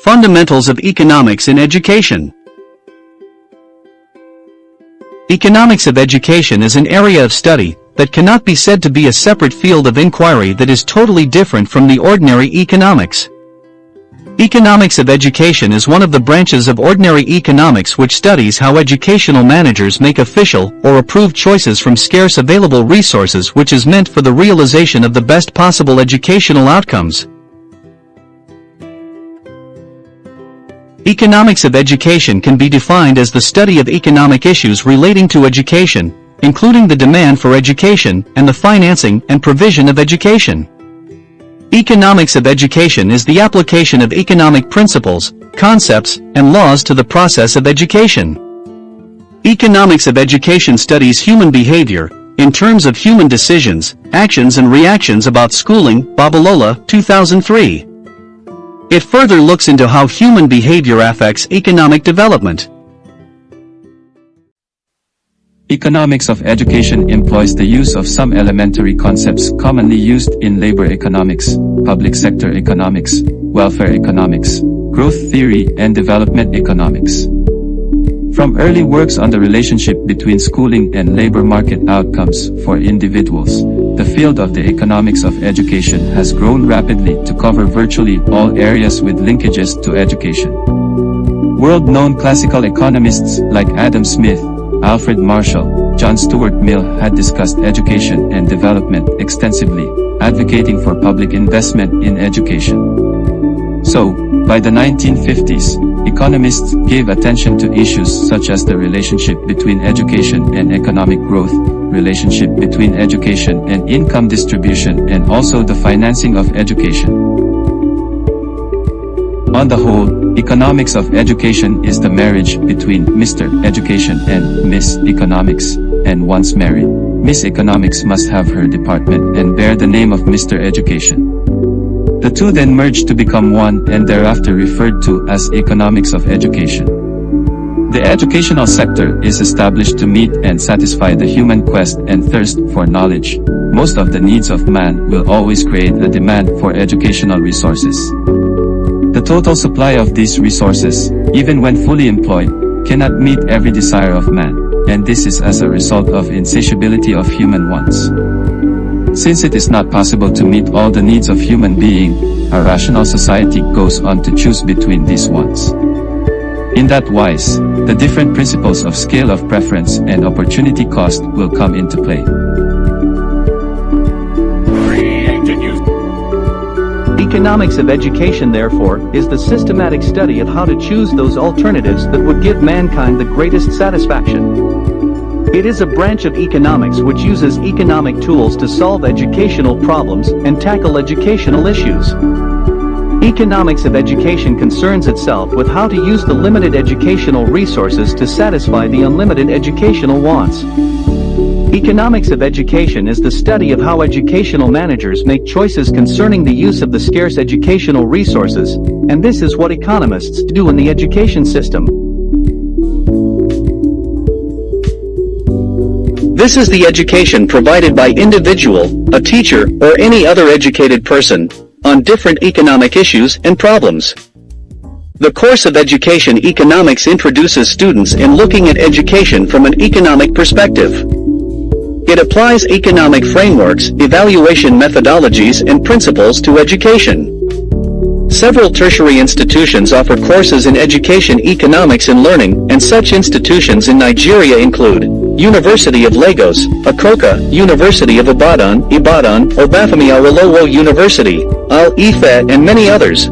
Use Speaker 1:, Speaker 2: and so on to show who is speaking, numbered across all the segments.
Speaker 1: Fundamentals of Economics in Education. Economics of education is an area of study that cannot be said to be a separate field of inquiry that is totally different from the ordinary economics. Economics of education is one of the branches of ordinary economics which studies how educational managers make official or approved choices from scarce available resources, which is meant for the realization of the best possible educational outcomes. Economics of education can be defined as the study of economic issues relating to education, including the demand for education and the financing and provision of education. Economics of education is the application of economic principles, concepts, and laws to the process of education. Economics of education studies human behavior, in terms of human decisions, actions and reactions about schooling, Babalola, 2003. It further looks into how human behavior affects economic development.
Speaker 2: Economics of education employs the use of some elementary concepts commonly used in labor economics, public sector economics, welfare economics, growth theory, and development economics. From early works on the relationship between schooling and labor market outcomes for individuals, the field of the economics of education has grown rapidly to cover virtually all areas with linkages to education. World-known classical economists like Adam Smith, Alfred Marshall, John Stuart Mill had discussed education and development extensively, advocating for public investment in education. So, by the 1950s, economists gave attention to issues such as the relationship between education and economic growth, relationship between education and income distribution, and also the financing of education. On the whole, economics of education is the marriage between Mr. Education and Miss Economics, and once married, Miss Economics must have her department and bear the name of Mr. Education. The two then merge to become one and thereafter referred to as economics of education. The educational sector is established to meet and satisfy the human quest and thirst for knowledge. Most of the needs of man will always create a demand for educational resources. The total supply of these resources, even when fully employed, cannot meet every desire of man, and this is as a result of insatiability of human wants. Since it is not possible to meet all the needs of human being, a rational society goes on to choose between these wants. In that wise, the different principles of scale of preference and opportunity cost will come into play.
Speaker 1: Economics of education, therefore, is the systematic study of how to choose those alternatives that would give mankind the greatest satisfaction. It is a branch of economics which uses economic tools to solve educational problems and tackle educational issues. Economics of education concerns itself with how to use the limited educational resources to satisfy the unlimited educational wants. Economics of education is the study of how educational managers make choices concerning the use of the scarce educational resources, and this is what economists do in the education system. This is the education provided by individual, a teacher, or any other educated person, on different economic issues and problems. The course of education economics introduces students in looking at education from an economic perspective. It applies economic frameworks, evaluation methodologies, and principles to education. Several tertiary institutions offer courses in education economics and learning, and such institutions in Nigeria include University of Lagos, Akoka, University of Ibadan, Obafemi Awolowo University, Al-Ife, and many others.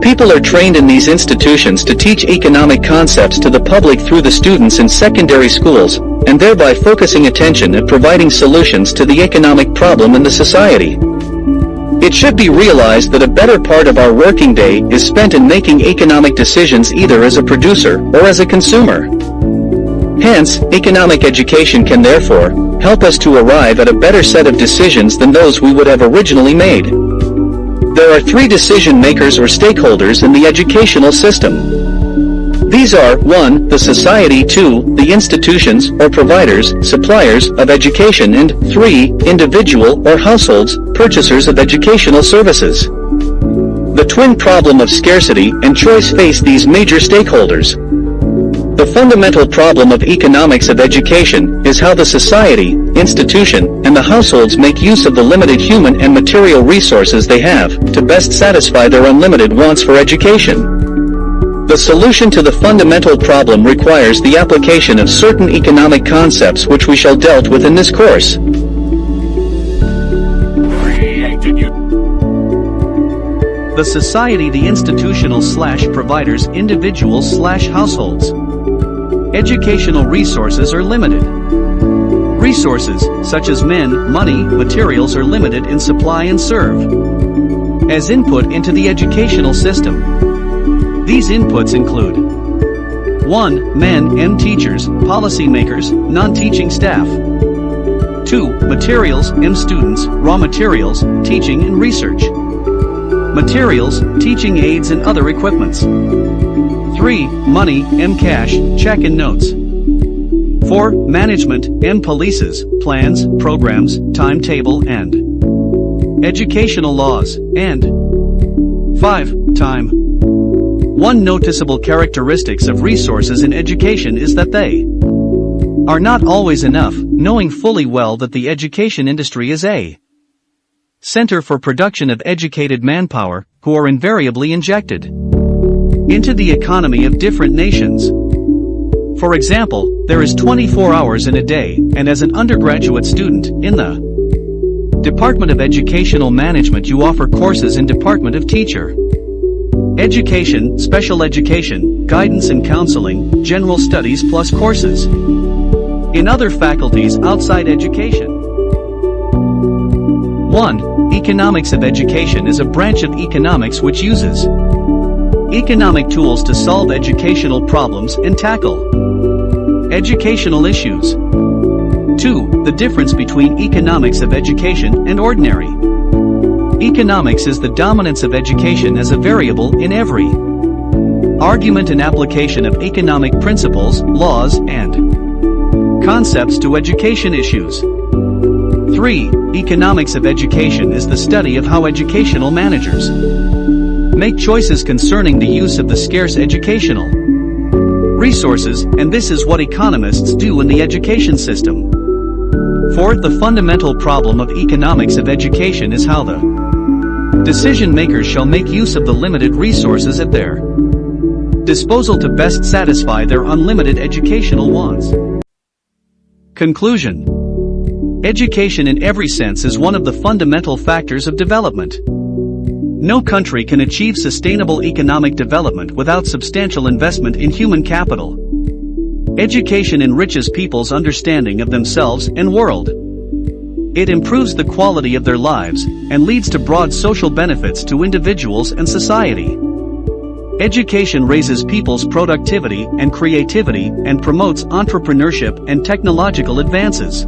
Speaker 1: People are trained in these institutions to teach economic concepts to the public through the students in secondary schools, and thereby focusing attention at providing solutions to the economic problem in the society. It should be realized that a better part of our working day is spent in making economic decisions either as a producer or as a consumer. Hence, economic education can therefore help us to arrive at a better set of decisions than those we would have originally made. There are three decision makers or stakeholders in the educational system. These are 1. The society, 2. The institutions or providers, suppliers of education, and 3. Individual or households, purchasers of educational services. The twin problem of scarcity and choice face these major stakeholders. The fundamental problem of economics of education is how the society, institution, and the households make use of the limited human and material resources they have to best satisfy their unlimited wants for education. The solution to the fundamental problem requires the application of certain economic concepts which we shall dealt with in this course.
Speaker 3: The society, the institutional/providers, individuals/households. Educational resources are limited. Resources, such as men, money, materials are limited in supply and serve as input into the educational system. These inputs include 1. Men, M. Teachers, policymakers, non-teaching staff. 2. Materials, M. Students, raw materials, teaching and research. Materials, teaching aids and other equipments. 3. Money, M. Cash, check and notes. 4. Management, M. Policies, plans, programs, timetable and educational laws, and 5. Time. One noticeable characteristics of resources in education is that they are not always enough, knowing fully well that the education industry is a center for production of educated manpower, who are invariably injected into the economy of different nations. For example, there is 24 hours in a day, and as an undergraduate student, in the Department of Educational Management you offer courses in Department of Teacher Education, Special Education, Guidance and Counseling, General Studies plus courses in other faculties outside education. 1. Economics of education is a branch of economics which uses economic tools to solve educational problems and tackle educational issues. 2. The difference between economics of education and ordinary economics is the dominance of education as a variable in every argument and application of economic principles, laws, and concepts to education issues. 3. Economics of education is the study of how educational managers make choices concerning the use of the scarce educational resources, and this is what economists do in the education system. 4. The fundamental problem of economics of education is how the decision makers shall make use of the limited resources at their disposal to best satisfy their unlimited educational wants. Conclusion. Education in every sense is one of the fundamental factors of development. No country can achieve sustainable economic development without substantial investment in human capital. Education enriches people's understanding of themselves and world. It improves the quality of their lives and leads to broad social benefits to individuals and society. Education raises people's productivity and creativity and promotes entrepreneurship and technological advances.